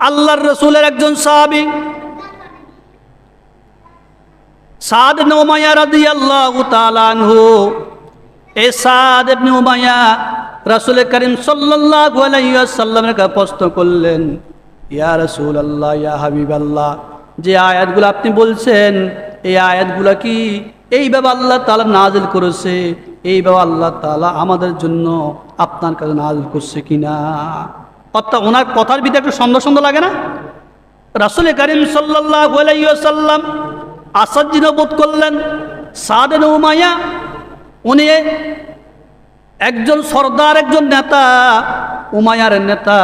আল্লাহর রসুলের একজন সাহাবী সাদ ইবনে উমাইয়া রাদিয়াল্লাহু তাআলা আনহু। এই সাদ ইবনে উমাইয়া রাসূল করিম সাল্লাল্লাহু আলাইহি ওয়াসাল্লামের কাছে প্রশ্ন করলেন, ইয়া রাসূলুল্লাহ, ইয়া হাবিবাল্লাহ, যে আয়াতগুলো আপনি বলছেন এই আয়াতগুলো কি এইভাবে আল্লাহ তাআলা নাজিল করেছে, এইভাবে আল্লাহ তাআলা আমাদের জন্য আপনার কাছে নাজিল করছে কিনা? অর্থাৎ ওনার কথার ভিতরে একটু সন্দেহ সন্দেহ লাগে না? রাসূল করিম সাল্লাল্লাহু আলাইহি ওয়াসাল্লাম আশ্চর্য বোধ করলেন। সাদ ইবনে উমাইয়া উনি একজন সর্দার, একজন নেতা, উমাইয়ার নেতা,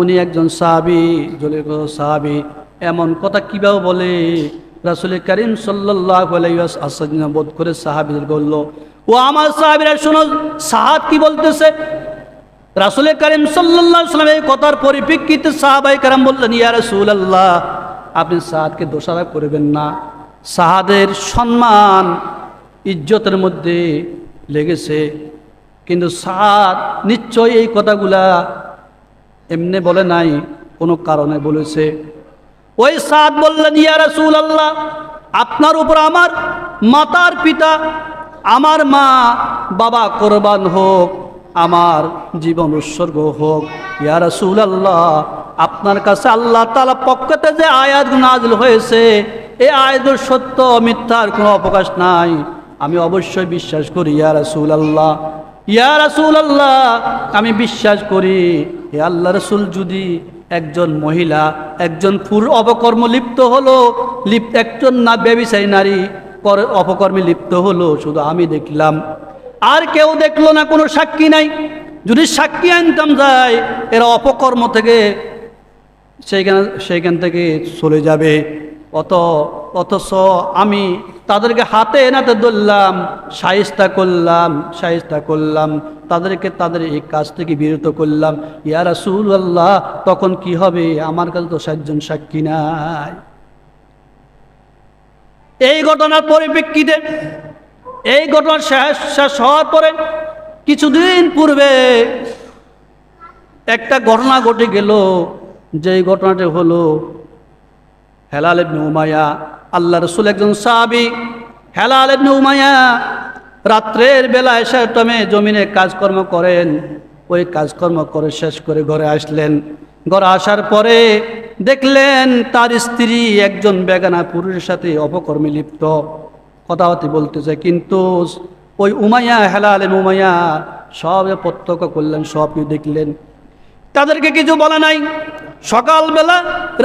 উনি একজন সাহাবী, জলিল সাহাবী, এমন কথা কিভাবে বলে? রাসূল করিম সাল্লাল্লাহু আলাইহি ওয়াসাল্লাম আশ্চর্য বোধ করে সাহাবীদের বলল, ও আমার সাহাবীরা শোনো, সাদ কি বলতেছে। রাসূল করিম সাল্লাল্লাহু আলাইহি ওয়াসাল্লাম এই কথার পরিপ্রেক্ষিতে সাহাবায়ে কেরাম বললেন, ইয়া রাসূলুল্লাহ, আপনি সাদকে দোষারোপ করবেন না। সাহাদের সম্মান ইজ্জতের মধ্যে লেগেছে, কিন্তু সাদ নিশ্চয়ই এই কথাগুলা এমনি বলে নাই, কোনো কারণে বলেছে। ওই সাদ বললেন, ইয়া রাসূলুল্লাহ, আপনার উপর আমার মাতার পিতা, আমার মা বাবা কোরবান হোক, আমার জীবন উৎসর্গ হোক। ইয়া রাসূলুল্লাহ, আপনার কাছে আল্লাহ তাআলার পক্ষতে যে আয়াত নাযিল হয়েছে, এই আয়াতের সত্য মিথ্যার কোনো অবকাশ নাই, আমি অবশ্যই বিশ্বাস করি। ইয়া রাসূলুল্লাহ, ইয়া রাসূলুল্লাহ, আমি বিশ্বাস করি হে আল্লাহ রাসূল, যদি একজন মহিলা একজন পুরুষ অপকর্ম লিপ্ত হলো, একজন না ব্যভিচারী নারী অপকর্মে লিপ্ত হলো, শুধু আমি দেখলাম, আর কেউ দেখলো না, কোনো সাক্ষী নাই, যদি সাক্ষী আনতাম যায় এরা অপকর্ম থেকে সেইখান থেকে চলে যাবে। অথচ আমি তাদেরকে হাতে নাতে ধরলাম, শায়েস্তা করলাম, তাদেরকে তাদের এই কাজ থেকে বিরত করলাম। ইয়া রাসূলুল্লাহ, তখন কি হবে? আমার কাছে তো 7 জন সাক্ষী নাই। এই ঘটনার পরিপ্রেক্ষিতে, এই ঘটনার শেষ হওয়ার পরে কিছুদিন পূর্বে একটা ঘটনা ঘটে গেল। যেই ঘটনাটি হলো, হেলাল ইবনে উমাইয়া, আল্লাহ রাসূল একজন সাহাবী, হেলাল ইবনে উমাইয়া রাত্রের বেলা এশার টাইমে জমিনে কাজকর্ম করেন। ওই কাজকর্ম করে শেষ করে ঘরে আসলেন। ঘরে আসার পরে দেখলেন তার স্ত্রী একজন বেগানা পুরুষের সাথে অপকর্মে লিপ্ত, কথাবার্তা বলতেছে। কিন্তু ওই উমাইয়া, হেলাল ইবনে উমাইয়া সব প্রত্যক্ষ করলেন, সব দেখলেন, তাদেরকে কিছু বলে নাই। সকালবেলা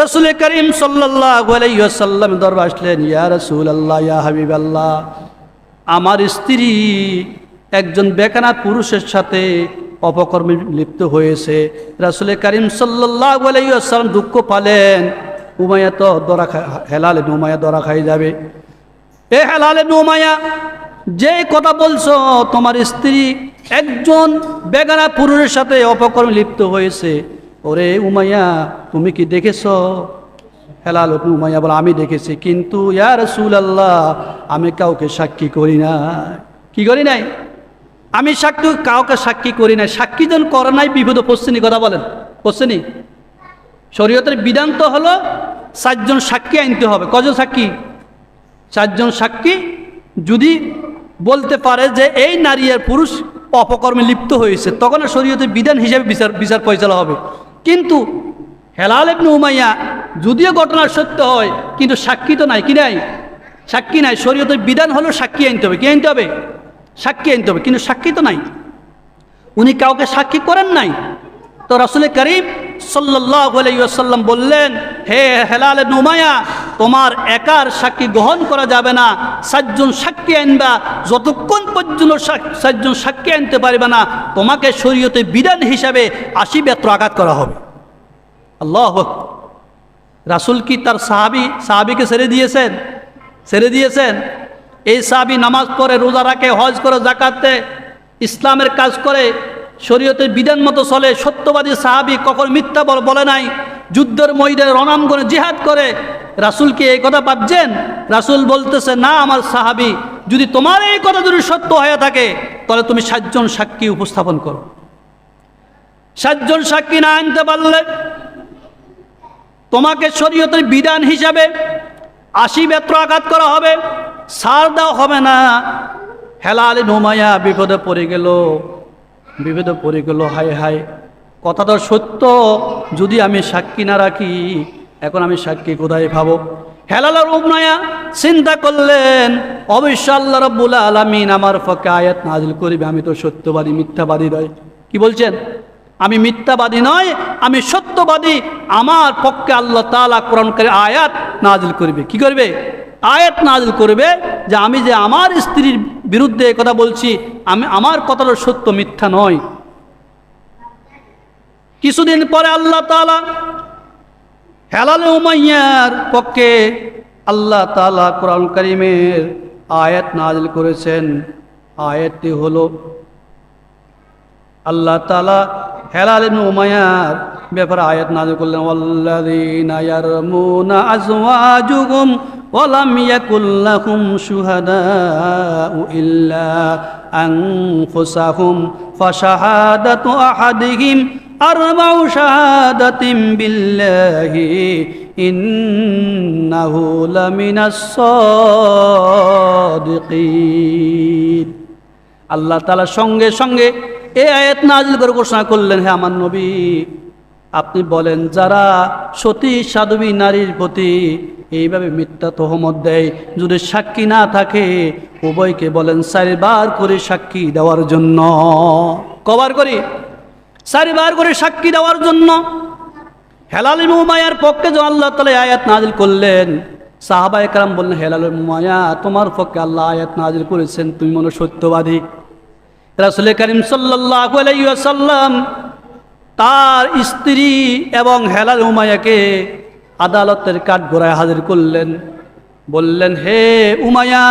রাসূল করিম সাল্লাল্লাহু আলাইহি ওয়াসাল্লাম দরবারে আসলেন, ইয়া রাসূলুল্লাহ, ইয়া হাবিবাল্লাহ, আমার স্ত্রী একজন বেগানা পুরুষের সাথে অপকর্মে লিপ্ত হয়েছে। রাসূল করিম সাল্লাল্লাহু আলাইহি ওয়াসাল্লাম দুঃখ পালেন, উমাইয়া তো হেলাল ইবনে উমাইয়া ধরা খাই যাবে। এ হেলাল ইবনে উমাইয়া, যে কথা বলছো তোমার স্ত্রী একজন বেগানা পুরুষের সাথে অপকর্মে লিপ্ত হয়েছে, ওরে উমাইয়া তুমি কি দেখেছ? হেলাল ইবনে উমাইয়া বলে, আমি দেখেছি, কিন্তু ইয়া রাসূলুল্লাহ, আমি কাউকে সাক্ষী করি না। কি করি নাই? আমি কাউকে সাক্ষী করি নাই। সাক্ষী জন করে নাই, বিপদ পড়ছেনি। কথা বলেন, পড়ছেনি? শরীয়তের বিধান তো হলো 4 জন সাক্ষী আনতে হবে। কজন সাক্ষী? 4 জন সাক্ষী যদি বলতে পারে যে এই নারী আর পুরুষ অপকর্মে লিপ্ত হয়েছে, তখন শরীয়তের বিধান হিসেবে বিচার পরিচালনা হবে। কিন্তু হেলাল ইবনে উমাইয়া যদিও ঘটনা সত্য হয়, কিন্তু সাক্ষী তো নাই। কি নাই? সাক্ষী নাই। শরীয়তের বিধান হলো সাক্ষী আনতে হবে। কি আনতে হবে? সাক্ষী আনতে হবে, কিন্তু সাক্ষী তো নাই। উনি কাউকে সাক্ষী করেন নাই। তো রাসূল করিম সাল্লাল্লাহু আলাইহি ওয়াসাল্লাম বললেন, হে হেলাল ইবনে উমাইয়া, তোমার একার সাক্ষী গ্রহণ করা যাবে না, 4 জন সাক্ষী আনবা। যতক্ষণ পর্যন্ত 4 জন সাক্ষী আনতে পারবে না, তোমাকে শরীয়তের বিধান হিসাবে 80 বেত্র আঘাত করা হবে। আল্লাহু আকবার। রাসূল কি তার সাহাবীকে ছেড়ে দিয়েছেন? এই সাহাবী নামাজ পড়ে, রোজা রাখে, হজ করে, যাকাত দেয়, ইসলামের কাজ করে, শরীয়তের বিধান মতো চলে, সত্যবাদী সাহাবী, কখন মিথ্যা বলে নাই, যুদ্ধের ময়দানে রণাঙ্গনে জিহাদ করে। রাসূল কি এই কথা ভাবছেন? রাসূল বলতেছে, না আমার সাহাবী, যদি তোমার এই কথা যদি সত্য হয়ে থাকে, তাহলে তুমি 7 জন সাক্ষী উপস্থাপন করো। 7 জন সাক্ষী না আনতে পারলে তোমাকে শরীয়তের বিধান হিসাবে 80 বেত্র আঘাত করা হবে, ছাড় দেওয়া হবে না। হেলাল ইবনে উমাইয়া বিপদে পড়ে গেল। হায় হায়, কথা তো সত্য, যদি আমি সাক্ষী না রাখি, এখন আমি সাক্ষী কোথায় পাবো? হেলাল ইবনে উমাইয়া চিন্তা করলেন, অবশ্যই আল্লাহ রাব্বুল আলামিন আমার পক্ষে আয়াত নাযিল করবে, আমি তো সত্যবাদী, মিথ্যাবাদী নয়। কি বলছেন? আমি মিথ্যাবাদী নয়, আমি সত্যবাদী। আমার পক্ষে আল্লাহ তাআলা কোরআনকারী আয়াত নাযিল করবে। কি করবে? আয়াত নাযিল করবে যে আমি যে আমার স্ত্রীর বিরুদ্ধে কথা বলছি, আমার কথাটা সত্য, মিথ্যা নয়। কিছুদিন পরে আল্লাহ তাআলা হেলাল উমাইয়ার পক্ষে আল্লাহ তাআলা কোরআন কারীমের আয়াত নাযিল করেছেন। আয়াতটি হলো, আল্লাহ তাআলা হেলাল ইবনে উমাইয়ার ব্যাপারে আয়াত নাযিল করলেন, ওয়াল্লাযীনা ইয়ারমুনা আজওয়াজুহুম ওয়া লাম ইয়াকুল লাহুম শুহাদাউ ইল্লা আনফুসাহুম ফাশাহাদাতু আহাদিহিম আরবাউ শাহাদাতিন বিল্লাহি ইন্নাহু লামিনাস সাদিকিন। আল্লাহ তাআলা সঙ্গে সঙ্গে এই আয়াত নাযিল করে ঘোষণা করলেন, হে আমার নবী, আপনি বলেন যারা সতী সাধবী নারীর প্রতি এইভাবে মিথ্যা তহমত দেয়, যদি সাক্ষী না থাকে, উভয়কে বলেন 4 বার করে সাক্ষী দেওয়ার জন্য। কবার করি? 4 বার করে সাক্ষী দেওয়ার জন্য। হেলাল ইবনে উমাইয়ার পক্ষে যে আল্লাহ তাআলা আয়াত নাযিল করলেন, সাহাবায়ে কেরাম বললেন, হেলাল ইবনে উমাইয়া, তোমার পক্ষে আল্লাহ আয়াত নাযিল করেছেন, তুমি মনে সত্যবাদী। রাসূল করিম সাল্লাল্লাহু আলাইহি ওয়াসাল্লাম তার স্ত্রী এবং হেলাল উমাইয়াকে আদালতের কাঠগড়ায় হাজির করলেন। বললেন, হে উমাইয়া,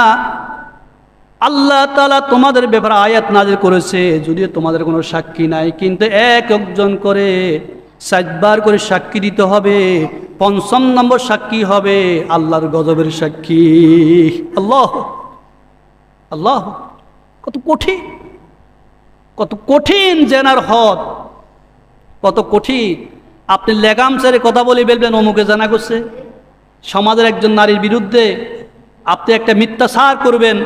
আল্লাহ তাআলা তোমাদের ব্যাপারে আয়াত নাযিল করেছে, যদিও তোমাদের কোনো সাক্ষী নাই, কিন্তু একজন করে 4 বার করে সাক্ষী দিতে হবে। 5ম নম্বর সাক্ষী হবে আল্লাহর গজবের সাক্ষী। আল্লাহ আল্লাহ, কত কঠিন, কত কঠিন জেনার হদ, কত কঠিন। আপনি লেগাম ছেড়ে কথা বলে বলবেন অমুকে জানা করছে। সমাজের একজন নারীর বিরুদ্ধে আপনি একটা মিথ্যাচার করবেন,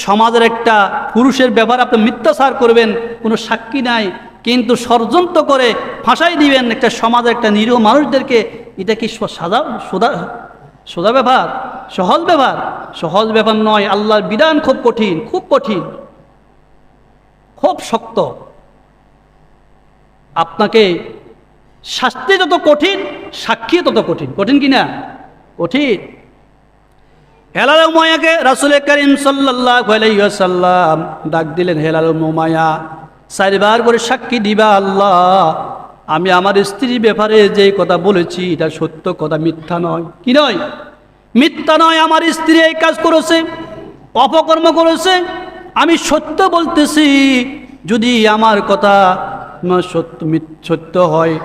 সমাজের একটা পুরুষের ব্যাপারে আপনি মিথ্যাচার করবেন, কোনো সাক্ষী নাই, কিন্তু ষড়যন্ত্র করে ফাঁসাই দিবেন একটা সমাজের একটা নিরীহ মানুষদেরকে। এটা কি সোজা ব্যাপার? সহজ ব্যাপার? সহজ ব্যাপার নয়। আল্লাহর বিধান খুব কঠিন, খুব কঠিন, খুব শক্ত। আপনাকে শাস্তি যত কঠিন, সাক্ষী তত কঠিন। কঠিন কিনা? কঠিন। হেলাল উমাইয়াকে রাসূল করিম সাল্লাল্লাহু আলাইহি ওয়াসাল্লাম ডাক দিলেন, হেলাল উমাইয়া, 4 বার করে সাক্ষী দিবা। আল্লাহ, আমি আমার স্ত্রীর ব্যাপারে যে কথা বলেছি এটা সত্য কথা, মিথ্যা নয়। কি নয়? মিথ্যা নয়। আমার স্ত্রী এই কাজ করেছে, অপকর্ম করেছে, আমি সত্য বলতেছি। যদি আমার কথা সত্য হয়,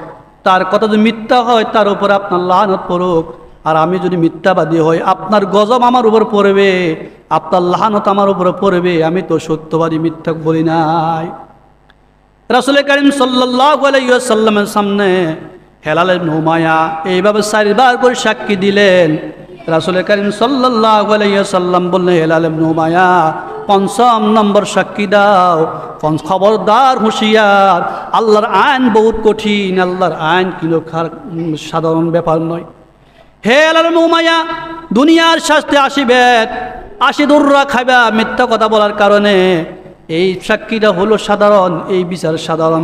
তার কথা যদি মিথ্যা হয়, তার উপর আপনার লানত পড়ুক। আর আমি যদি মিথ্যাবাদী হই, আপনার গজব আমার উপর পড়বে, আপনার লানত আমার উপরে পড়বে। আমি তো সত্যবাদী, মিথ্যা বলি নাই। রাসূল করিম সাল্লাল্লাহু আলাইহি ওয়াসাল্লামের সামনে হেলাল ইবনে উমাইয়া এইভাবে 4 বার করে সাক্ষী দিলেন। রাসূল করিম সাল্লাল্লাহু আলাইহি ওয়াসাল্লাম বললেন, হেলাল ইবনে উমাইয়া, 5ম নম্বর সাক্ষী দাও। খবরদার, হুঁশিয়ার, আল্লাহর আইন বহুত কঠিন। আল্লাহর আইন কিন্তু সাধারণ ব্যাপার নয়। হে হেলাল ইবনে উমাইয়া, দুনিয়ার শাস্তি 80 বেত, 80 দৌড়া খাইবা মিথ্যা কথা বলার কারণে। এই সাক্ষীটা হলো সাধারণ, এই বিচার সাধারণ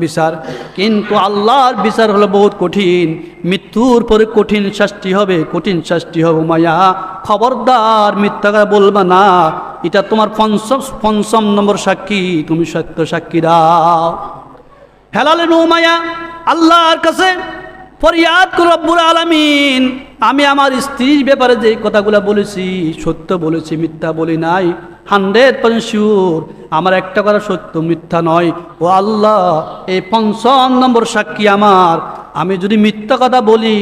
বিচার, কিন্তু আল্লাহর বিচার হলো বহুত কঠিন। মৃত্যুর পরে কঠিন শাস্তি হবে, কঠিন শাস্তি হবে। উমাইয়া, খবরদার, মিথ্যা কথা বলবা না। এটা তোমার 5ম নম্বর সাক্ষী, তুমি সত্য সাক্ষী দাও। হেলাল ইবনে উমাইয়া আল্লাহর কাছে ফরিয়াদ করে, রব্বুল আলামিন, আমি আমার স্ত্রীর ব্যাপারে যে কথাগুলো বলেছি সত্য বলেছি, মিথ্যা বলি নাই। 100% শিওর, আমার একটা কথা সত্য, মিথ্যা নয়। ও আল্লাহ, এই 5ম নম্বর সাক্ষী আমার। আমি যদি মিথ্যা কথা বলি,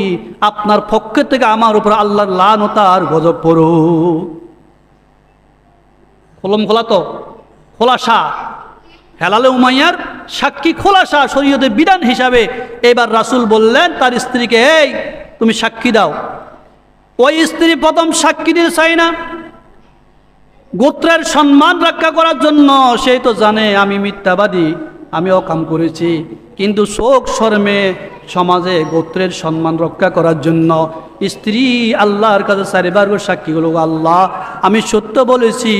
আপনার পক্ষ থেকে আমার উপর আল্লাহর লানত আর গজব পড়ুক। কলম খোলা তো, খোলাসা। হেলাল উমাইয়ার সাক্ষী খোলাসা শরীয়তের বিধান হিসাবে। এবার রাসূল বললেন তার স্ত্রীকে, এই তুমি সাক্ষী দাও। ওই স্ত্রী প্রথম সাক্ষী দিয়ে চাই না, গোত্রের সম্মান রক্ষা করার জন্য। সেই তো জানে আমি মিথ্যাবাদী, আমি অকাম করেছি, কিন্তু শোক শর্মে সমাজে গোত্রের সম্মান রক্ষা করার জন্য স্ত্রী আল্লাহর কাছে চারিবার করে সাক্ষী হলো, আল্লাহ আমি সত্য বলেছি,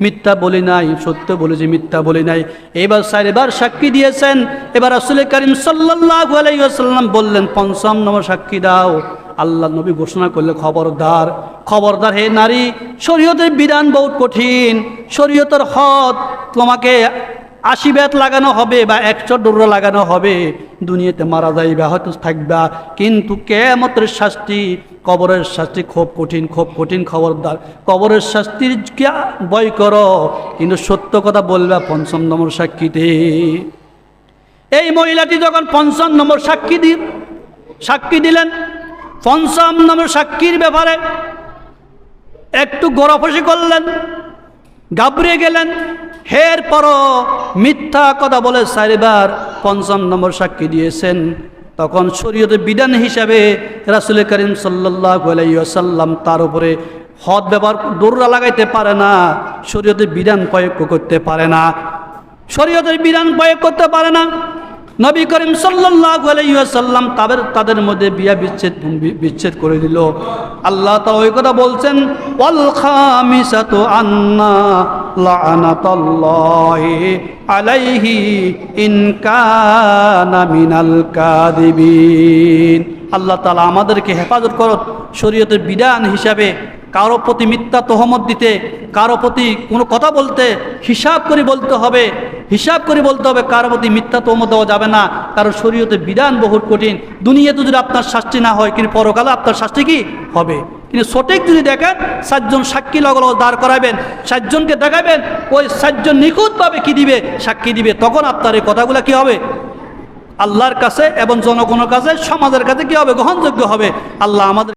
মিথ্যা বলি নাই, সত্য বলেছি, মিথ্যা বলি নাই। এবার চারিবার সাক্ষী দিয়েছেন। এবার রাসূল করিম সাল্লাল্লাহু আলাইহি ওয়াসাল্লাম বললেন, পঞ্চম নম্বর সাক্ষী দাও। আল্লাহ নবী ঘোষণা করলে, খবরদার, খবরদার হে নারী, শরীয়তের বিধান বহুত কঠিন, শরীয়তের হদ, তোমাকে 80 বেত লাগানো হবে বা 100 ডোরা লাগানো হবে, দুনিয়াতে মারা যাইবা, হয়তো থাকবা, কিন্তু কিয়ামতের শাস্তি, কবরের শাস্তি খুব কঠিন, খুব কঠিন। খবরদার কবরের শাস্তির ভয় করো, কিন্তু সত্য কথা বলবা পঞ্চম নম্বর সাক্ষীতে। এই মহিলাটি যখন পঞ্চম নম্বর সাক্ষী দিলেন, পঞ্চম নম্বর সাক্ষীর ব্যাপারে একটু গড়াফসি করলেন, ঘাবড়ে গেলেন। এরপরও মিথ্যা কথা বলে চারিবার পঞ্চম নম্বর সাক্ষী দিয়েছেন। তখন শরীয়তের বিধান হিসাবে রাসূল করিম সাল্লাল্লাহু আলাইহি ওয়াসাল্লাম তার উপরে হদ ব্যবহার, দৌড়া লাগাইতে পারে না, শরীয়তের বিধান প্রয়োগ করতে পারে না, শরীয়তের বিধান প্রয়োগ করতে পারে না। নবী করিম সাল্লাল্লাহু আলাইহি ওয়াসাল্লাম তাদের মধ্যে বিয়া বিচ্ছেদ করে দিল। আল্লাহ তাআলা ওই কথা বলছেন, ওয়াল খামিসাতু আন্না লাআনাতাল্লাহি আলাইহি ইন কানা মিনাল কাযিবিন। আল্লাহ তাআলা আমাদেরকে হেফাজত করত শরীয়তের বিধান হিসাবে কারো প্রতি মিথ্যা তহমত দিতে, কারো প্রতি কোনো কথা বলতে হিসাব করে বলতে হবে, হিসাব করে বলতে হবে, কারো প্রতি মিথ্যা তহমত দেওয়া যাবে না, কারণ শরীয়তের বিধান বহুত কঠিন। দুনিয়াতে যদি আপনার শাস্তি না হয়, কিন্তু পরকালে আপনার শাস্তি কি হবে? কিন্তু সঠিক যদি দেখেন, 7 জন সাক্ষী লগল দাঁড় করাবেন, 7 জনকে দেখাবেন, ওই 7 জন নিখুঁতভাবে কি দিবে, সাক্ষী দিবে, তখন আপনার এই কথাগুলো কি হবে? আল্লাহর কাছে এবং জনগণের কাছে, সমাজের কাছে কি হবে? গ্রহণযোগ্য হবে। আল্লাহ আমাদের